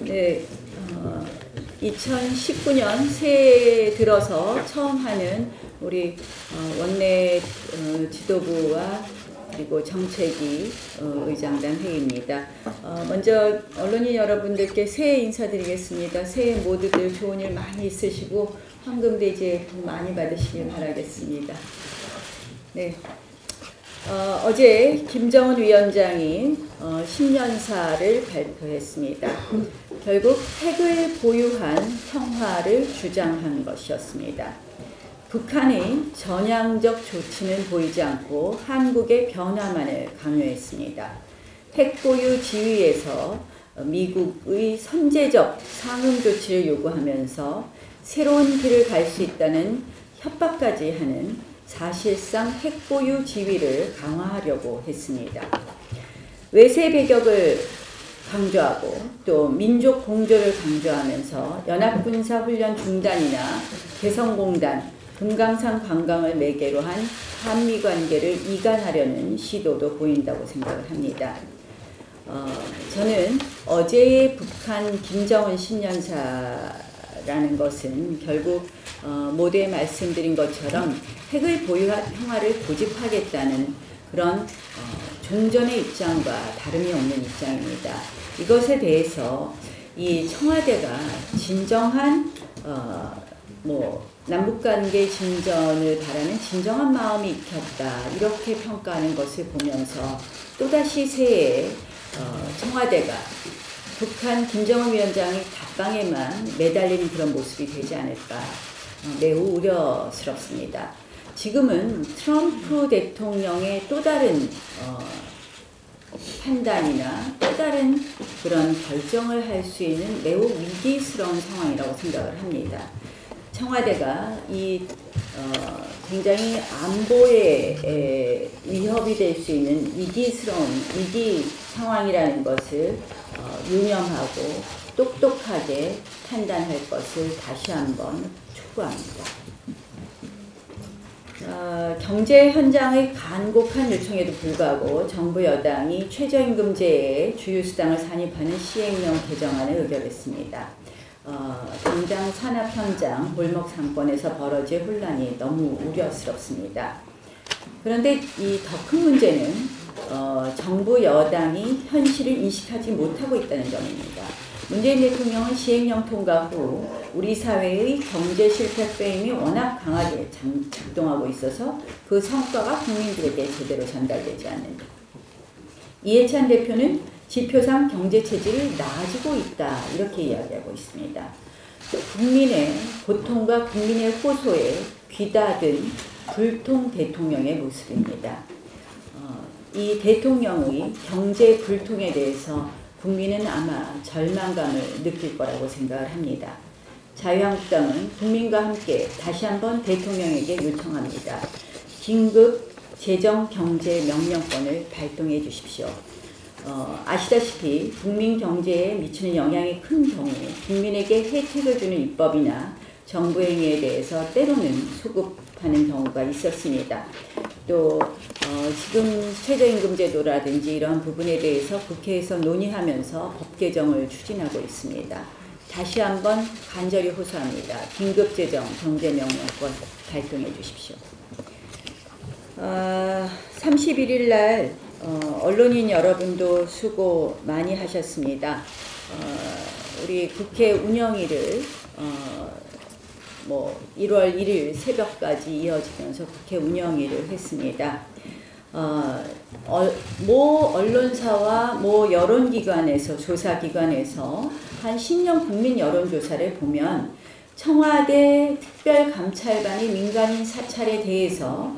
네, 2019년 새해 들어서 처음 하는 우리 원내 지도부와 그리고 정책위 의장단 회의입니다. 먼저 언론인 여러분들께 새해 인사드리겠습니다. 새해 모두들 좋은 일 많이 있으시고 황금돼지의 복 많이 받으시길 바라겠습니다. 네. 어제 김정은 위원장이 신년사를 발표했습니다. 결국 핵을 보유한 평화를 주장한 것이었습니다. 북한의 전향적 조치는 보이지 않고 한국의 변화만을 강요했습니다. 핵 보유 지위에서 미국의 선제적 상응 조치를 요구하면서 새로운 길을 갈 수 있다는 협박까지 하는 사실상 핵 보유 지위를 강화하려고 했습니다. 외세 배격을 강조하고 또 민족 공조를 강조하면서 연합군사훈련 중단이나 개성공단, 금강산 관광을 매개로 한 한미 관계를 이간하려는 시도도 보인다고 생각을 합니다. 저는 어제의 북한 김정은 신년사라는 것은 결국 모두에 말씀드린 것처럼 핵을 보유한 평화를 고집하겠다는 그런 종전의 입장과 다름이 없는 입장입니다. 이것에 대해서 이 청와대가 진정한 남북관계 진전을 바라는 진정한 마음이 익혔다 이렇게 평가하는 것을 보면서 또다시 새해에 청와대가 북한 김정은 위원장이 답방에만 매달리는 그런 모습이 되지 않을까 매우 우려스럽습니다. 지금은 트럼프 대통령의 또 다른 판단이나 또 다른 그런 결정을 할 수 있는 매우 위기스러운 상황이라고 생각을 합니다. 청와대가 이 굉장히 안보에 위협이 될 수 있는 위기스러운 위기 상황이라는 것을 유념하고 똑똑하게 판단할 것을 다시 한번 촉구합니다. 경제 현장의 간곡한 요청에도 불구하고 정부 여당이 최저임금제에 주유수당을 산입하는 시행령 개정안을 의결했습니다. 당장 산업 현장, 골목 상권에서 벌어질 혼란이 너무 우려스럽습니다. 그런데 이 더 큰 문제는 정부 여당이 현실을 인식하지 못하고 있다는 점입니다. 문재인 대통령은 시행령 통과 후 우리 사회의 경제 실패 프레임이 워낙 강하게 작동하고 있어서 그 성과가 국민들에게 제대로 전달되지 않는다. 이해찬 대표는 지표상 경제 체질이 나아지고 있다 이렇게 이야기하고 있습니다. 국민의 고통과 국민의 호소에 귀닫은 불통 대통령의 모습입니다. 이 대통령의 경제 불통에 대해서 국민은 아마 절망감을 느낄 거라고 생각을 합니다. 자유한국당은 국민과 함께 다시 한번 대통령에게 요청합니다. 긴급 재정경제명령권을 발동해 주십시오. 아시다시피 국민 경제에 미치는 영향이 큰 경우 국민에게 혜택을 주는 입법이나 정부 행위에 대해서 때로는 소급하는 경우가 있었습니다. 또 지금 최저임금제도라든지 이런 부분에 대해서 국회에서 논의하면서 법 개정을 추진하고 있습니다. 다시 한번 간절히 호소합니다. 긴급재정 경제명령권 발동해 주십시오. 31일 날 언론인 여러분도 수고 많이 하셨습니다. 우리 국회 운영일을 1월 1일 새벽까지 이어지면서 국회 운영일을 했습니다. 모 언론사와 모 여론기관에서 조사기관에서 한 10년 국민 여론조사를 보면 청와대 특별감찰관이 민간인 사찰에 대해서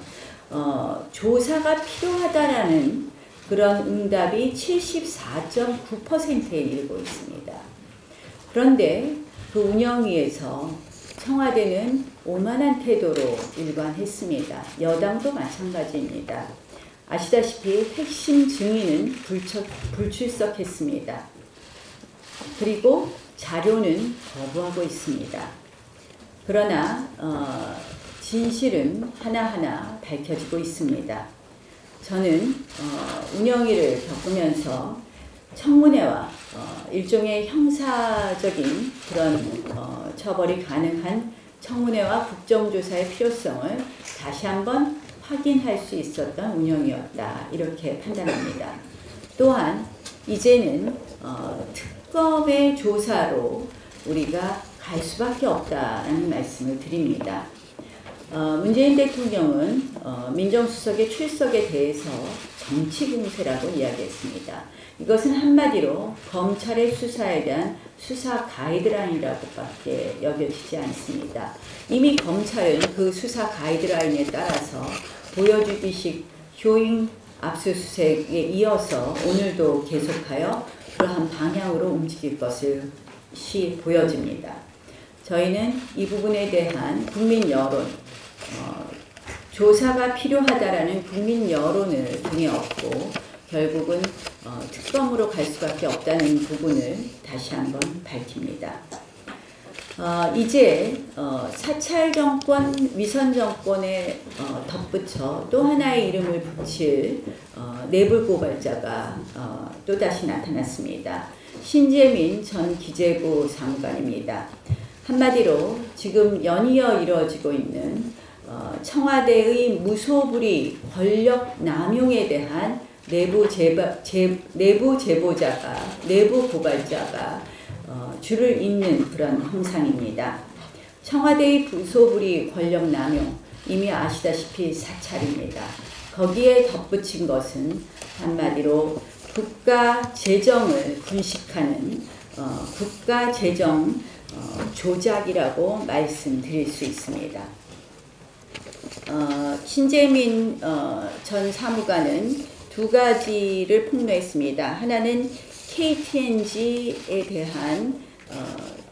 조사가 필요하다라는 그런 응답이 74.9%에 이르고 있습니다. 그런데 그 운영위에서 청와대는 오만한 태도로 일관했습니다. 여당도 마찬가지입니다. 아시다시피 핵심 증인은 불출석했습니다. 그리고 자료는 거부하고 있습니다. 그러나 진실은 하나하나 밝혀지고 있습니다. 저는 운영위를 겪으면서 청문회와 일종의 형사적인 그런 처벌이 가능한 청문회와 국정조사의 필요성을 다시 한번 확인할 수 있었던 운영이었다, 이렇게 판단합니다. 또한 이제는 특검의 조사로 우리가 갈 수밖에 없다는 말씀을 드립니다. 문재인 대통령은 민정수석의 출석에 대해서 정치공세라고 이야기했습니다. 이것은 한마디로 검찰의 수사에 대한 수사 가이드라인이라고밖에 여겨지지 않습니다. 이미 검찰은 그 수사 가이드라인에 따라서 보여주기식 효인 압수수색에 이어서 오늘도 계속하여 그러한 방향으로 움직일 것을 보여집니다. 저희는 이 부분에 대한 국민 여론, 조사가 필요하다라는 국민 여론을 등에 업고 결국은 특검으로 갈 수밖에 없다는 부분을 다시 한번 밝힙니다. 이제 사찰 정권, 위선 정권에 덧붙여 또 하나의 이름을 붙일 내부 고발자가 또다시 나타났습니다. 신재민 전 기재부 사무관입니다. 한마디로 지금 연이어 이루어지고 있는 청와대의 무소불위 권력 남용에 대한 내부 제보자가, 내부 고발자가 줄을 잇는 그런 형상입니다. 청와대의 무소불위 권력 남용, 이미 아시다시피 사찰입니다. 거기에 덧붙인 것은 한마디로 국가 재정을 분식하는 국가 재정 조작이라고 말씀드릴 수 있습니다. 신재민 전 사무관은 두 가지를 폭로했습니다. 하나는 KTNG에 대한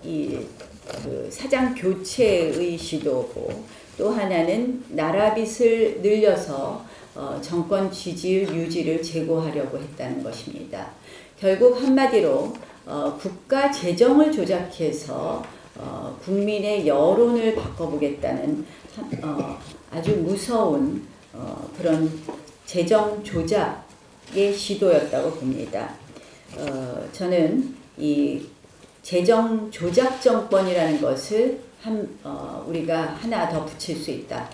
그 사장 교체의 시도고, 또 하나는 나라빚을 늘려서 정권 지지율 유지를 제고하려고 했다는 것입니다. 결국 한마디로 국가 재정을 조작해서 국민의 여론을 바꿔보겠다는 아주 무서운 그런 재정 조작의 시도였다고 봅니다. 저는 이 재정 조작 정권이라는 것을 우리가 하나 더 붙일 수 있다.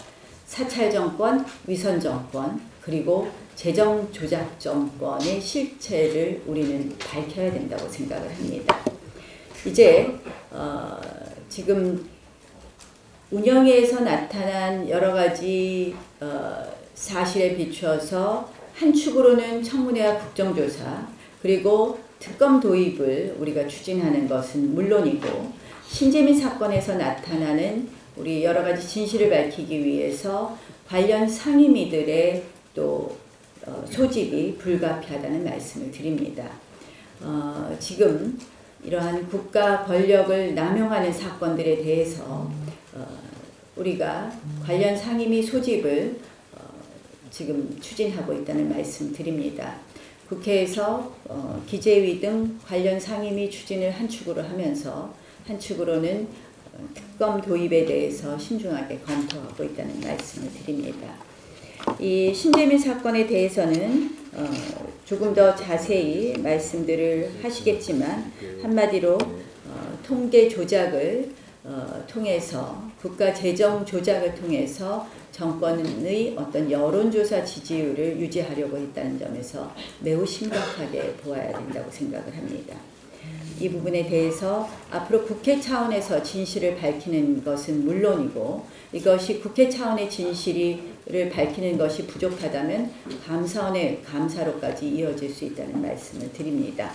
사찰 정권, 위선 정권, 그리고 재정 조작 정권의 실체를 우리는 밝혀야 된다고 생각을 합니다. 이제 지금 운영에서 나타난 여러 가지 사실에 비추어서 한 축으로는 청문회와 국정조사, 그리고 특검 도입을 우리가 추진하는 것은 물론이고, 신재민 사건에서 나타나는 우리 여러 가지 진실을 밝히기 위해서 관련 상임위들의 또 소집이 불가피하다는 말씀을 드립니다. 지금 이러한 국가 권력을 남용하는 사건들에 대해서 우리가 관련 상임위 소집을 지금 추진하고 있다는 말씀 드립니다. 국회에서 기재위 등 관련 상임위 추진을 한 축으로 하면서 한 축으로는 특검 도입에 대해서 신중하게 검토하고 있다는 말씀을 드립니다. 이 신재민 사건에 대해서는 조금 더 자세히 말씀들을 하시겠지만, 한마디로 통계 조작을 통해서, 국가 재정 조작을 통해서 정권의 어떤 여론조사 지지율을 유지하려고 했다는 점에서 매우 심각하게 보아야 된다고 생각을 합니다. 이 부분에 대해서 앞으로 국회 차원에서 진실을 밝히는 것은 물론이고, 이것이 국회 차원의 진실을 밝히는 것이 부족하다면 감사원의 감사로까지 이어질 수 있다는 말씀을 드립니다.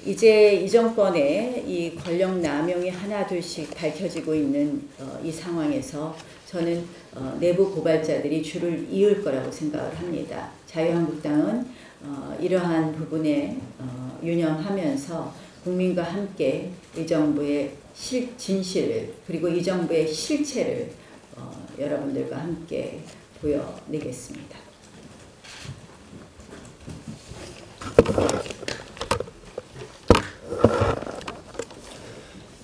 이제 이 정권의 이 권력 남용이 하나둘씩 밝혀지고 있는 이 상황에서 저는 내부 고발자들이 줄을 이을 거라고 생각을 합니다. 자유한국당은 이러한 부분에 유념하면서 국민과 함께 이 정부의 진실을, 그리고 이 정부의 실체를 여러분들과 함께 보여내겠습니다.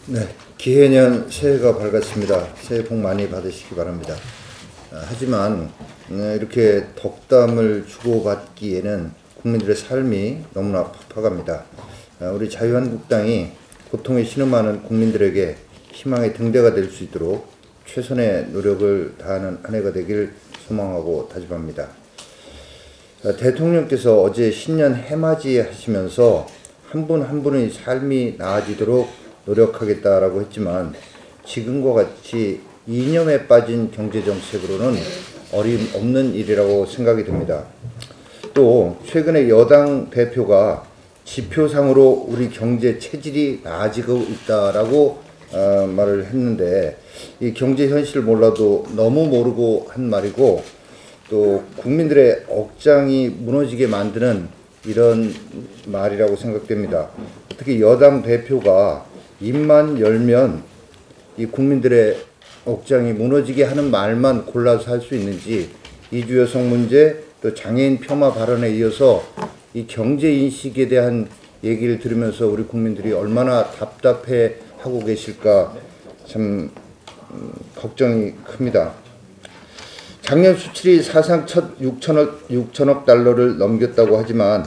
네, 기해년 새해가 밝았습니다. 새해 복 많이 받으시기 바랍니다. 하지만 이렇게 덕담을 주고받기에는 국민들의 삶이 너무나 팍팍합니다. 우리 자유한국당이 고통에 신음하는 국민들에게 희망의 등대가 될 수 있도록 최선의 노력을 다하는 한 해가 되길 소망하고 다짐합니다. 대통령께서 어제 신년 해맞이 하시면서 한 분 한 분의 삶이 나아지도록 노력하겠다라고 했지만 지금과 같이 이념에 빠진 경제정책으로는 어림없는 일이라고 생각이 듭니다. 또 최근에 여당 대표가 지표상으로 우리 경제 체질이 나아지고 있다라고 말을 했는데 이 경제 현실을 몰라도 너무 모르고 한 말이고 또 국민들의 억장이 무너지게 만드는 이런 말이라고 생각됩니다. 특히 여당 대표가 입만 열면 이 국민들의 억장이 무너지게 하는 말만 골라서 할 수 있는지 이주 여성 문제 또 장애인 폄하 발언에 이어서 이 경제 인식에 대한 얘기를 들으면서 우리 국민들이 얼마나 답답해 하고 계실까 참 걱정이 큽니다. 작년 수출이 사상 첫 6천억 달러를 넘겼다고 하지만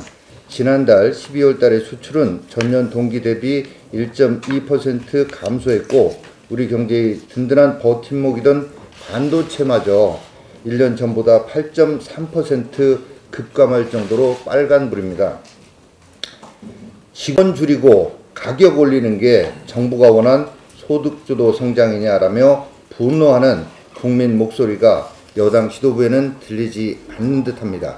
지난달 12월 달의 수출은 전년 동기 대비 1.2% 감소했고 우리 경제의 든든한 버팀목이던 반도체마저 1년 전보다 8.3% 급감할 정도로 빨간불입니다. 직원 줄이고 가격 올리는 게 정부가 원한 소득주도 성장이냐라며 분노하는 국민 목소리가 여당 지도부에는 들리지 않는 듯합니다.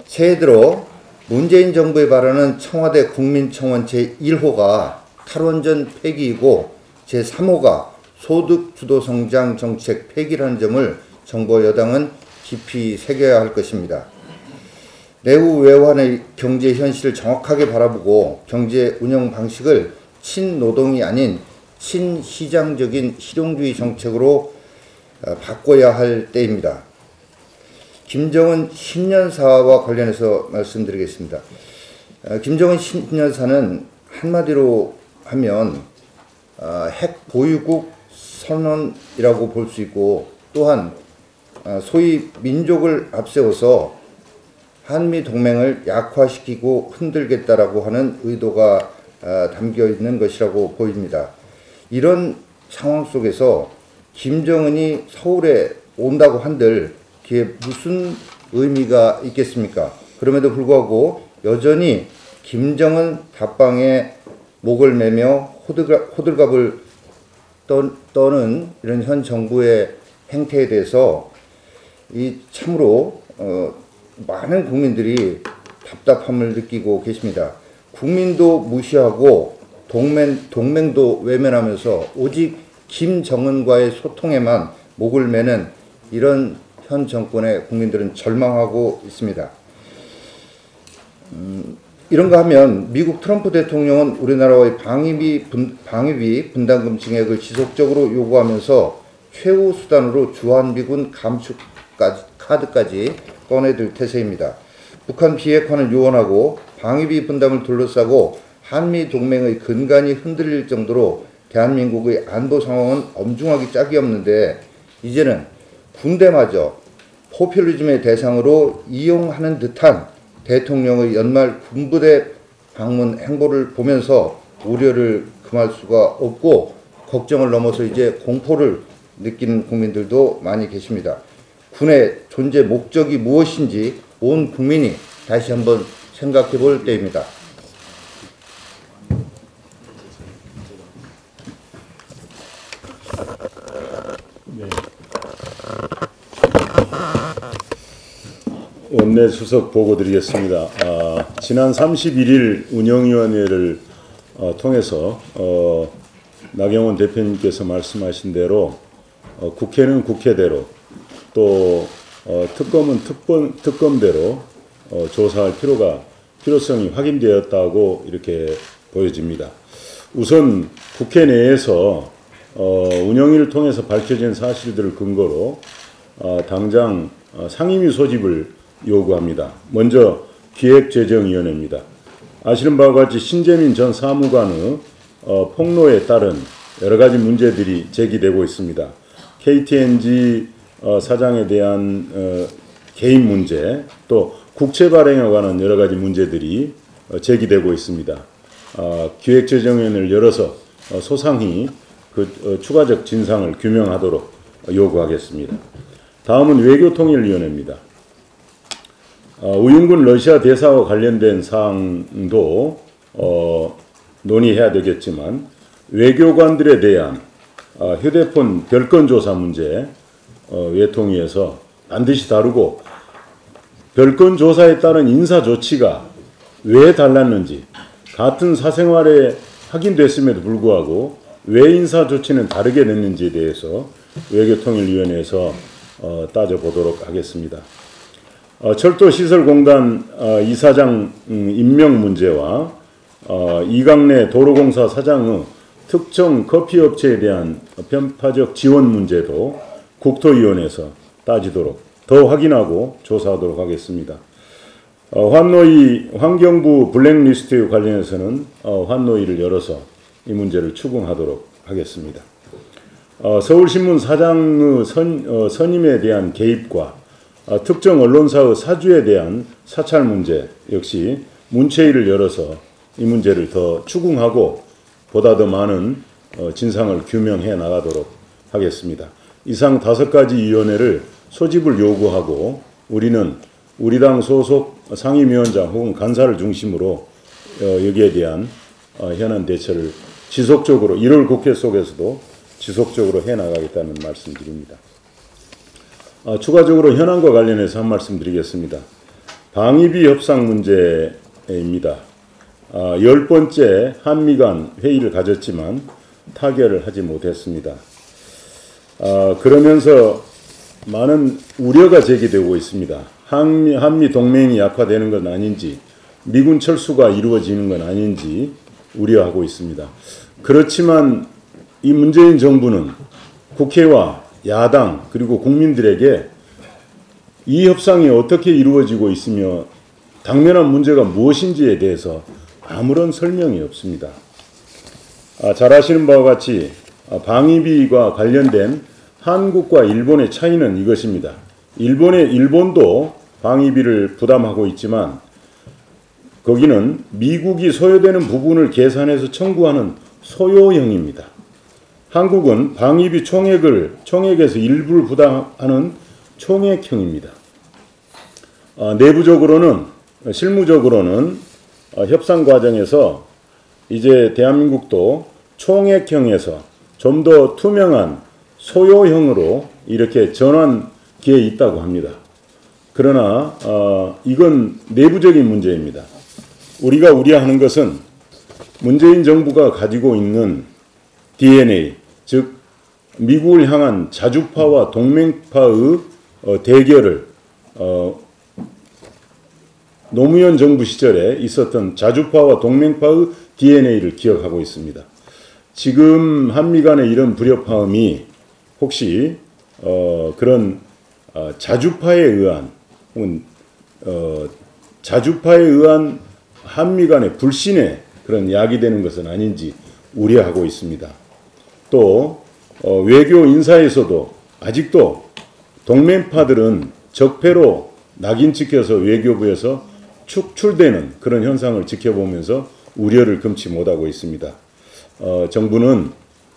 새해 들어 문재인 정부의 발언은 청와대 국민청원 제1호가 탈원전 폐기이고 제3호가 소득주도 성장 정책 폐기라는 점을 정부 여당은 깊이 새겨야 할 것입니다. 내후 외환의 경제 현실을 정확하게 바라보고 경제 운영 방식을 친노동이 아닌 친시장적인 실용주의 정책으로 바꿔야 할 때입니다. 김정은 신년사와 관련해서 말씀드리겠습니다. 김정은 신년사는 한마디로 하면 핵 보유국 선언이라고 볼 수 있고 또한 소위 민족을 앞세워서 한미 동맹을 약화시키고 흔들겠다라고 하는 의도가 담겨 있는 것이라고 보입니다. 이런 상황 속에서 김정은이 서울에 온다고 한들 그게 무슨 의미가 있겠습니까? 그럼에도 불구하고 여전히 김정은 답방에 목을 매며 호들갑을 떠는 이런 현 정부의 행태에 대해서 이 참으로 많은 국민들이 답답함을 느끼고 계십니다. 국민도 무시하고 동맹도 외면하면서 오직 김정은과의 소통에만 목을 매는 이런 현 정권의 국민들은 절망하고 있습니다. 이런가 하면 미국 트럼프 대통령은 우리나라와의 방위비 분담금 증액을 지속적으로 요구하면서 최후 수단으로 주한미군 감축 카드까지 꺼내들 태세입니다. 북한 비핵화는 요원하고 방위비 분담을 둘러싸고 한미 동맹의 근간이 흔들릴 정도로 대한민국의 안보 상황은 엄중하기 짝이 없는데 이제는 군대마저 포퓰리즘의 대상으로 이용하는 듯한 대통령의 연말 군부대 방문 행보를 보면서 우려를 금할 수가 없고 걱정을 넘어서 이제 공포를 느끼는 국민들도 많이 계십니다. 군의 존재 목적이 무엇인지 온 국민이 다시 한번 생각해 볼 때입니다. 네. 원내 수석 보고 드리겠습니다. 지난 31일 운영위원회를 통해서 나경원 대표님께서 말씀하신 대로 국회는 국회대로 또 특검은 특검대로 조사할 필요성이 확인되었다고 이렇게 보여집니다. 우선 국회 내에서 운영위를 통해서 밝혀진 사실들을 근거로 당장 상임위 소집을 요구합니다. 먼저 기획재정위원회입니다. 아시는 바와 같이 신재민 전 사무관의 폭로에 따른 여러 가지 문제들이 제기되고 있습니다. KTNG 사장에 대한 개인 문제, 또 국채 발행에 관한 여러 가지 문제들이 제기되고 있습니다. 기획재정위원회를 열어서 소상히 그 추가적 진상을 규명하도록 요구하겠습니다. 다음은 외교통일위원회입니다. 우윤근 러시아 대사와 관련된 사항도 논의해야 되겠지만 외교관들에 대한 휴대폰 별건 조사 문제 외통위에서 반드시 다루고 별건 조사에 따른 인사 조치가 왜 달랐는지 같은 사생활에 확인됐음에도 불구하고 왜 인사 조치는 다르게 됐는지에 대해서 외교통일위원회에서 따져보도록 하겠습니다. 철도시설공단 이사장 임명 문제와 이강래 도로공사 사장의 특정 커피업체에 대한 편파적 지원 문제도 국토위원회에서 따지도록 더 확인하고 조사하도록 하겠습니다. 환노위 환경부 블랙리스트에 관련해서는 환노위를 열어서 이 문제를 추궁하도록 하겠습니다. 서울신문 사장의 선임에 대한 개입과 특정 언론사의 사주에 대한 사찰 문제 역시 문체위를 열어서 이 문제를 더 추궁하고 보다 더 많은 진상을 규명해 나가도록 하겠습니다. 이상 5가지 위원회를 소집을 요구하고 우리는 우리 당 소속 상임위원장 혹은 간사를 중심으로 여기에 대한 현안 대처를 지속적으로 1월 국회 속에서도 지속적으로 해나가겠다는 말씀드립니다. 추가적으로 현안과 관련해서 한 말씀 드리겠습니다. 방위비 협상 문제입니다. 10번째 한미 간 회의를 가졌지만 타결을 하지 못했습니다. 그러면서 많은 우려가 제기되고 있습니다. 한미 동맹이 약화되는 건 아닌지, 미군 철수가 이루어지는 건 아닌지 우려하고 있습니다. 그렇지만 이 문재인 정부는 국회와 야당 그리고 국민들에게 이 협상이 어떻게 이루어지고 있으며 당면한 문제가 무엇인지에 대해서 아무런 설명이 없습니다. 잘 아시는 바와 같이 방위비와 관련된 한국과 일본의 차이는 이것입니다. 일본도 방위비를 부담하고 있지만 거기는 미국이 소요되는 부분을 계산해서 청구하는 소요형입니다. 한국은 방위비 총액에서 일부를 부담하는 총액형입니다. 내부적으로는 실무적으로는 협상 과정에서 이제 대한민국도 총액형에서 좀 더 투명한 소요형으로 이렇게 전환기에 있다고 합니다. 그러나 이건 내부적인 문제입니다. 우리가 우려하는 것은 문재인 정부가 가지고 있는 DNA, 즉 미국을 향한 자주파와 동맹파의 대결을 노무현 정부 시절에 있었던 자주파와 동맹파의 DNA를 기억하고 있습니다. 지금 한미 간의 이런 불협화음이 혹시 그런 자주파에 의한 혹은 자주파에 의한 한미 간의 불신에 그런 야기되는 것은 아닌지 우려하고 있습니다. 또 외교 인사에서도 아직도 동맹파들은 적폐로 낙인 찍혀서 외교부에서 축출되는 그런 현상을 지켜보면서 우려를 금치 못하고 있습니다.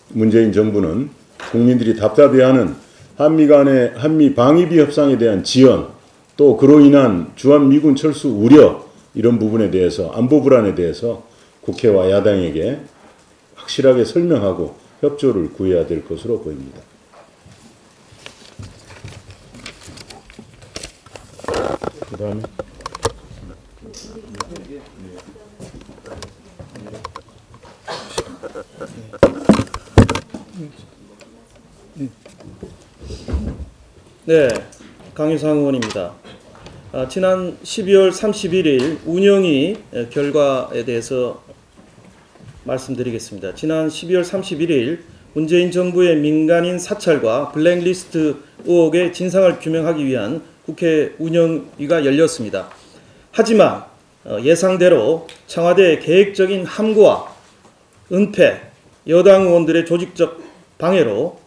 문재인 정부는 국민들이 답답해하는 한미 방위비 협상에 대한 지연, 또 그로 인한 주한미군 철수 우려, 이런 부분에 대해서 안보 불안에 대해서 국회와 야당에게 확실하게 설명하고 협조를 구해야 될 것으로 보입니다. 그 다음에 네, 강유상 의원입니다. 지난 12월 31일 운영위 결과에 대해서 말씀드리겠습니다. 지난 12월 31일 문재인 정부의 민간인 사찰과 블랙리스트 의혹의 진상을 규명하기 위한 국회 운영위가 열렸습니다. 하지만 예상대로 청와대의 계획적인 함구와 은폐, 여당 의원들의 조직적 방해로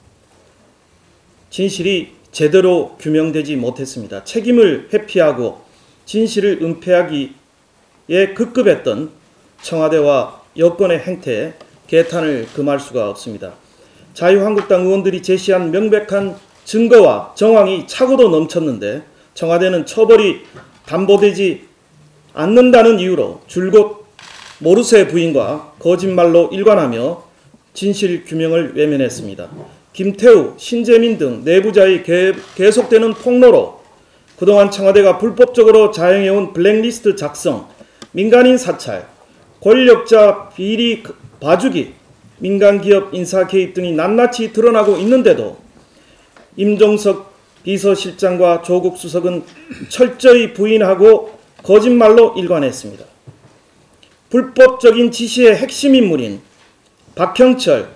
진실이 제대로 규명되지 못했습니다. 책임을 회피하고 진실을 은폐하기에 급급했던 청와대와 여권의 행태에 개탄을 금할 수가 없습니다. 자유한국당 의원들이 제시한 명백한 증거와 정황이 차고도 넘쳤는데 청와대는 처벌이 담보되지 않는다는 이유로 줄곧 모르쇠 부인과 거짓말로 일관하며 진실 규명을 외면했습니다. 김태우, 신재민 등 내부자의 계속되는 폭로로 그동안 청와대가 불법적으로 자행해온 블랙리스트 작성, 민간인 사찰, 권력자 비리 봐주기, 민간기업 인사 개입 등이 낱낱이 드러나고 있는데도 임종석 비서실장과 조국 수석은 철저히 부인하고 거짓말로 일관했습니다. 불법적인 지시의 핵심 인물인 박형철,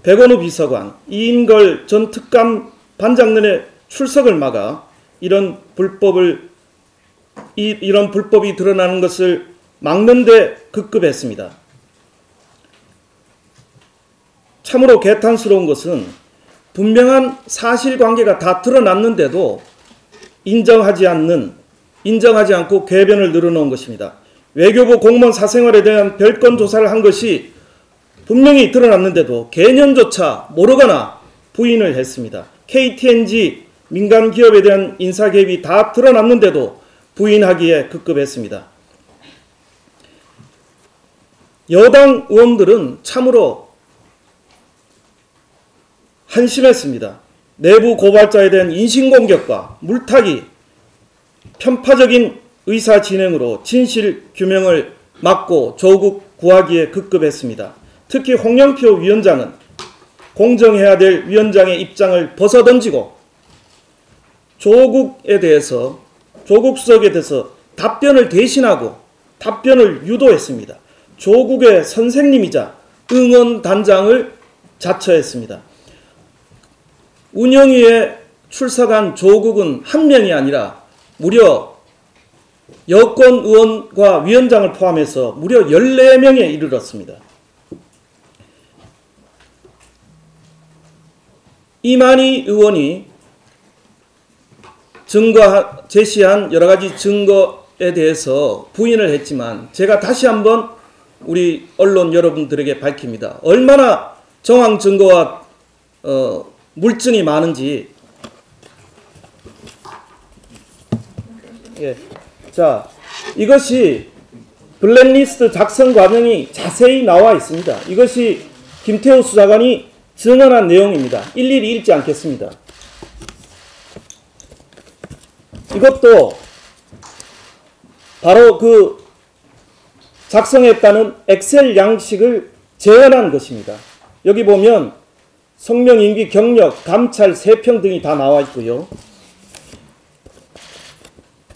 백원우 비서관, 이인걸 전 특감 반장단의 출석을 막아 이런 불법이 드러나는 것을 막는 데 급급했습니다. 참으로 개탄스러운 것은 분명한 사실관계가 다 드러났는데도 인정하지 않고 궤변을 늘어놓은 것입니다. 외교부 공무원 사생활에 대한 별건 조사를 한 것이 분명히 드러났는데도 개념조차 모르거나 부인을 했습니다. KTNG 민간 기업에 대한 인사 개입이 다 드러났는데도 부인하기에 급급했습니다. 여당 의원들은 참으로 한심했습니다. 내부 고발자에 대한 인신공격과 물타기, 편파적인 의사 진행으로 진실 규명을 막고 조국 구하기에 급급했습니다. 특히 홍영표 위원장은 공정해야 될 위원장의 입장을 벗어던지고 조국 수석에 대해서 답변을 대신하고 답변을 유도했습니다. 조국의 선생님이자 응원단장을 자처했습니다. 운영위에 출석한 조국은 한 명이 아니라 무려 여권 의원과 위원장을 포함해서 무려 14명에 이르렀습니다. 이만희 의원이 제시한 여러 가지 증거에 대해서 부인을 했지만 제가 다시 한번 우리 언론 여러분들에게 밝힙니다. 얼마나 정황 증거와 물증이 많은지. 자, 이것이 블랙리스트 작성 과정이 자세히 나와 있습니다. 이것이 김태우 수사관이 증언한 내용입니다. 일일이 읽지 않겠습니다. 이것도 바로 그 작성했다는 엑셀 양식을 재현한 것입니다. 여기 보면 성명, 임기, 경력, 감찰, 세평 등이 다 나와 있고요.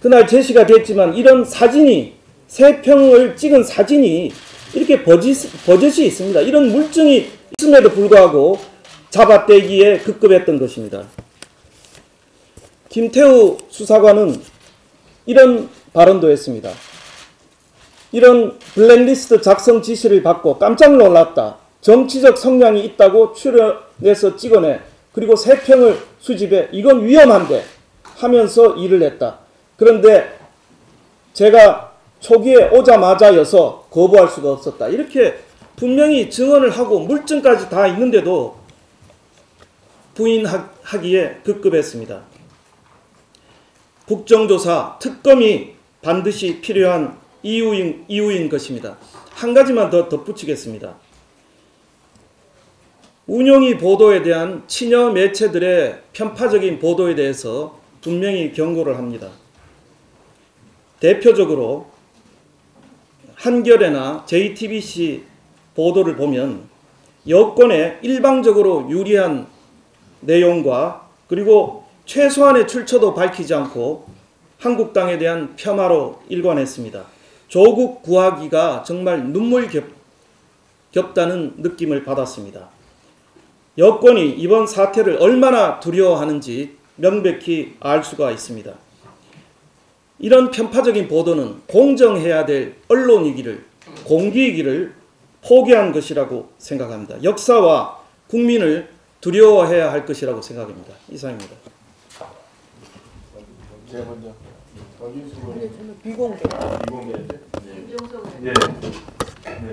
그날 제시가 됐지만 이런 사진이, 세평을 찍은 사진이 이렇게 버젓이 있습니다. 이런 물증이 있음에도 불구하고 잡아떼기에 급급했던 것입니다. 김태우 수사관은 이런 발언도 했습니다. 이런 블랙리스트 작성 지시를 받고 깜짝 놀랐다. 정치적 성향이 있다고 출연해서 찍어내. 그리고 세평을 수집해. 이건 위험한데 하면서 일을 했다. 그런데 제가 초기에 오자마자여서 거부할 수가 없었다. 이렇게 분명히 증언을 하고 물증까지 다 있는데도 부인하기에 급급했습니다. 국정조사, 특검이 반드시 필요한 이유인 것입니다. 한 가지만 더 덧붙이겠습니다. 운영위 보도에 대한 친여 매체들의 편파적인 보도에 대해서 분명히 경고를 합니다. 대표적으로 한겨레나 JTBC 보도를 보면 여권에 일방적으로 유리한 내용과 그리고 최소한의 출처도 밝히지 않고 한국당에 대한 폄하로 일관했습니다. 조국 구하기가 정말 눈물겹다는 느낌을 받았습니다. 여권이 이번 사태를 얼마나 두려워하는지 명백히 알 수가 있습니다. 이런 편파적인 보도는 공정해야 될 언론이기를, 공기이기를 포기한 것이라고 생각합니다. 역사와 국민을 두려워해야 할 것이라고 생각합니다. 이상입니다. 비공개. 네,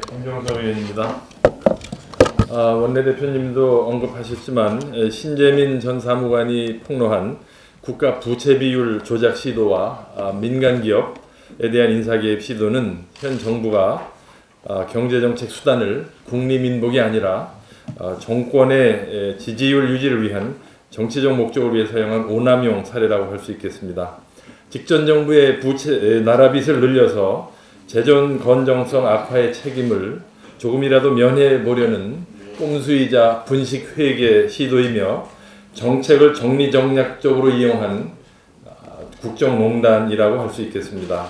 김종석 의원입니다. 원내대표님도 언급하셨지만 신재민 전 사무관이 폭로한 국가 부채 비율 조작 시도와 민간 기업에 대한 인사 개입 시도는 현 정부가 경제정책 수단을 국리민복이 아니라 정권의 지지율 유지를 위한 정치적 목적을 위해 사용한 오남용 사례라고 할 수 있겠습니다. 직전 정부의 부채 나라 빚을 늘려서 재정 건정성 악화의 책임을 조금이라도 면해 보려는 꼼수이자 분식 회계 시도이며 정책을 정리정략적으로 이용한 국정농단이라고 할 수 있겠습니다.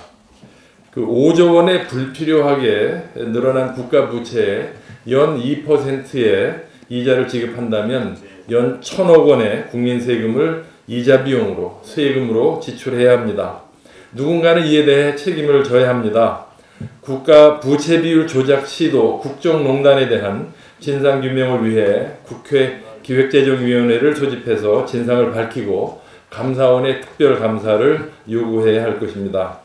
그 5조 원의 불필요하게 늘어난 국가 부채에 연 2%의 이자를 지급한다면 연 1,000억 원의 국민 세금을 이자 비용으로 세금으로 지출해야 합니다. 누군가는 이에 대해 책임을 져야 합니다. 국가 부채 비율 조작 시도 국정농단에 대한 진상규명을 위해 국회 기획재정위원회를 소집해서 진상을 밝히고 감사원의 특별감사를 요구해야 할 것입니다.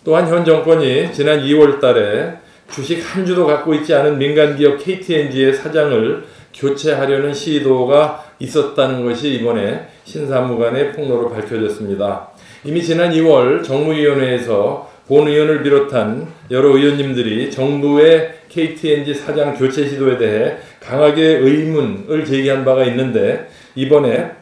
또한 현 정권이 지난 2월 달에 주식 한 주도 갖고 있지 않은 민간기업 KTNG의 사장을 교체하려는 시도가 있었다는 것이 이번에 신사무관의 폭로로 밝혀졌습니다. 이미 지난 2월 정무위원회에서 본 의원을 비롯한 여러 의원님들이 정부의 KTNG 사장 교체 시도에 대해 강하게 의문을 제기한 바가 있는데 이번에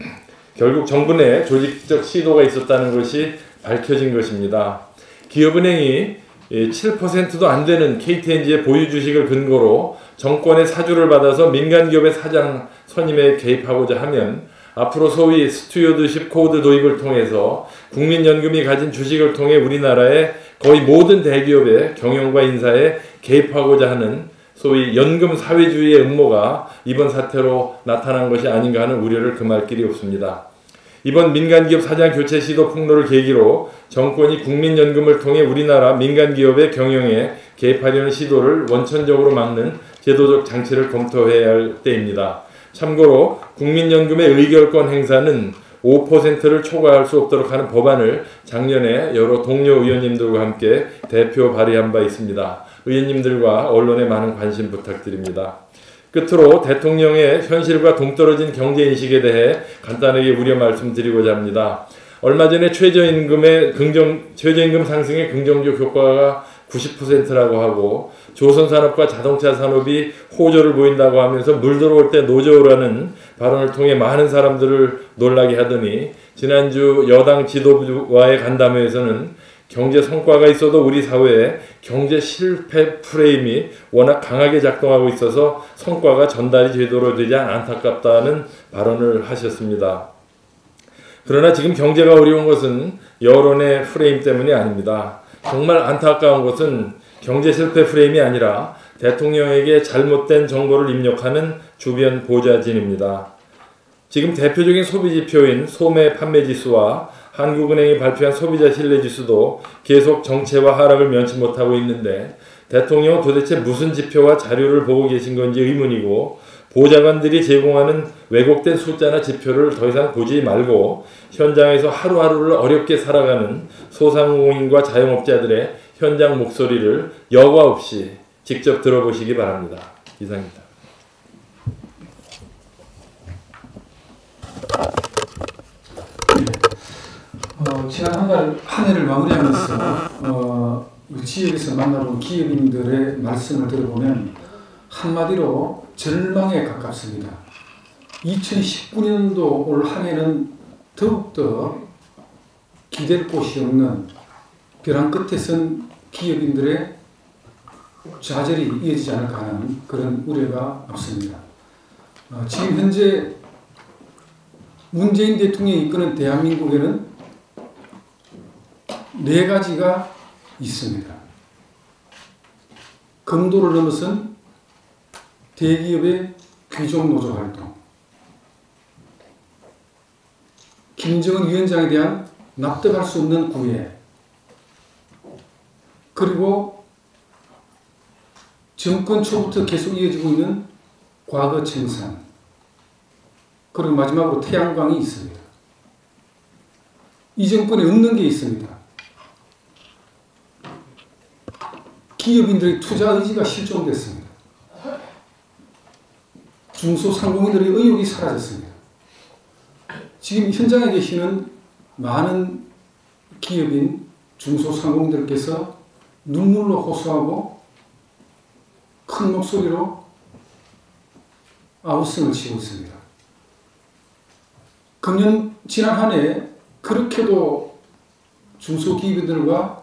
결국 정부 내 조직적 시도가 있었다는 것이 밝혀진 것입니다. 기업은행이 7%도 안 되는 KTNG의 보유 주식을 근거로 정권의 사주를 받아서 민간기업의 사장 선임에 개입하고자 하면 앞으로 소위 스튜어드십 코드 도입을 통해서 국민연금이 가진 주식을 통해 우리나라의 거의 모든 대기업의 경영과 인사에 개입하고자 하는 소위 연금 사회주의의 음모가 이번 사태로 나타난 것이 아닌가 하는 우려를 금할 길이 없습니다. 이번 민간기업 사장 교체 시도 폭로를 계기로 정권이 국민연금을 통해 우리나라 민간기업의 경영에 개입하려는 시도를 원천적으로 막는 제도적 장치를 검토해야 할 때입니다. 참고로 국민연금의 의결권 행사는 5%를 초과할 수 없도록 하는 법안을 작년에 여러 동료 의원님들과 함께 대표 발의한 바 있습니다. 의원님들과 언론에 많은 관심 부탁드립니다. 끝으로 대통령의 현실과 동떨어진 경제인식에 대해 간단하게 우려 말씀드리고자 합니다. 얼마 전에 최저임금 상승의 긍정적 효과가 90%라고 하고 조선산업과 자동차 산업이 호조를 보인다고 하면서 물 들어올 때 노조라는 발언을 통해 많은 사람들을 놀라게 하더니 지난주 여당 지도부와의 간담회에서는 경제 성과가 있어도 우리 사회에 경제 실패 프레임이 워낙 강하게 작동하고 있어서 성과가 전달이 제대로 되지 안타깝다는 발언을 하셨습니다. 그러나 지금 경제가 어려운 것은 여론의 프레임 때문이 아닙니다. 정말 안타까운 것은 경제 실패 프레임이 아니라 대통령에게 잘못된 정보를 입력하는 주변 보좌진입니다. 지금 대표적인 소비지표인 소매 판매지수와 한국은행이 발표한 소비자 신뢰지수도 계속 정체와 하락을 면치 못하고 있는데 대통령은 도대체 무슨 지표와 자료를 보고 계신 건지 의문이고 보좌관들이 제공하는 왜곡된 숫자나 지표를 더 이상 보지 말고 현장에서 하루하루를 어렵게 살아가는 소상공인과 자영업자들의 현장 목소리를 여과 없이 직접 들어보시기 바랍니다. 이상입니다. 지난 한 해를 마무리하면서 지역에서 만나본 기업인들의 말씀을 들어보면 한마디로 절망에 가깝습니다. 2019년도 올 한 해는 더욱더 기댈 곳이 없는 벼랑 끝에 선 기업인들의 좌절이 이어지지 않을까 하는 그런 우려가 앞섭니다. 지금 현재 문재인 대통령이 이끄는 대한민국에는 4가지가 있습니다. 금도를 넘어선 대기업의 귀족노조 활동, 김정은 위원장에 대한 납득할 수 없는 구애, 그리고 정권 초부터 계속 이어지고 있는 과거 청산, 그리고 마지막으로 태양광이 있습니다. 이 정권에 없는 게 있습니다. 기업인들의 투자 의지가 실종됐습니다. 중소상공인들의 의욕이 사라졌습니다. 지금 현장에 계시는 많은 기업인 중소상공인들께서 눈물로 호소하고 큰 목소리로 아우성을 치고 있습니다. 금년 지난 한 해 그렇게도 중소기업인들과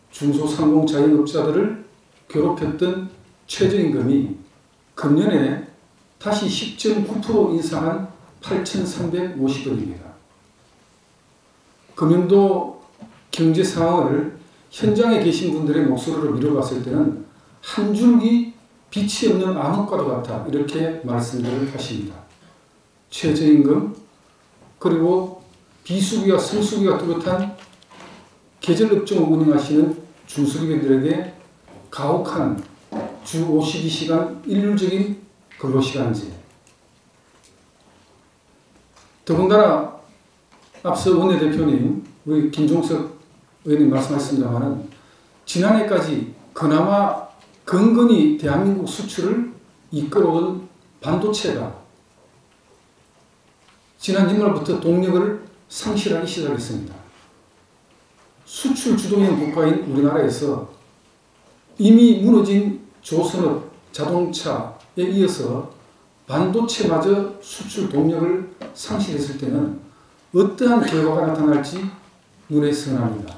중소상공 자영업자들을 괴롭혔던 최저임금이 금년에 다시 10.9% 인상한 8,350원입니다. 금년도 경제 상황을 현장에 계신 분들의 목소리로 미뤄봤을 때는 한 줄기 빛이 없는 암흑과도 같아 이렇게 말씀들을 하십니다. 최저임금, 그리고 비수기와 성수기가 뚜렷한 계절업종을 운영하시는 중소기업들에게 가혹한 주 52시간 일률적인 근로시간제, 더군다나 앞서 원내대표님, 우리 김종석 의원님 말씀하셨습니다만 지난해까지 그나마 근근히 대한민국 수출을 이끌어온 반도체가 지난 연말부터 동력을 상실하기 시작했습니다. 수출 주도형 국가인 우리나라에서 이미 무너진 조선업, 자동차에 이어서 반도체마저 수출 동력을 상실했을 때는 어떠한 결과가 나타날지 눈에 선합니다.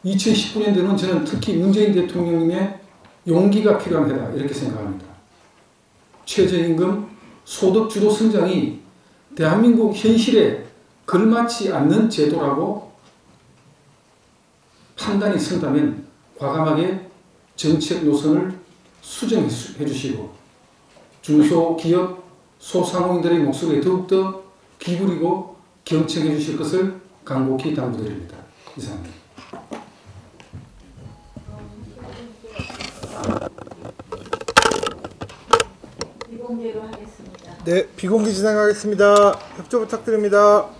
2019년도는 저는 특히 문재인 대통령님의 용기가 필요한 해다 이렇게 생각합니다. 최저임금, 소득주도 성장이 대한민국 현실에 걸맞지 않는 제도라고 판단이 선다면 과감하게 정책 노선을 수정해 주시고 중소기업, 소상공인들의 목소리에 더욱더 기울이고 경청해 주실 것을 간곡히 당부드립니다. 이상입니다. 비공개로 하겠습니다. 네, 비공개 진행하겠습니다. 협조 부탁드립니다.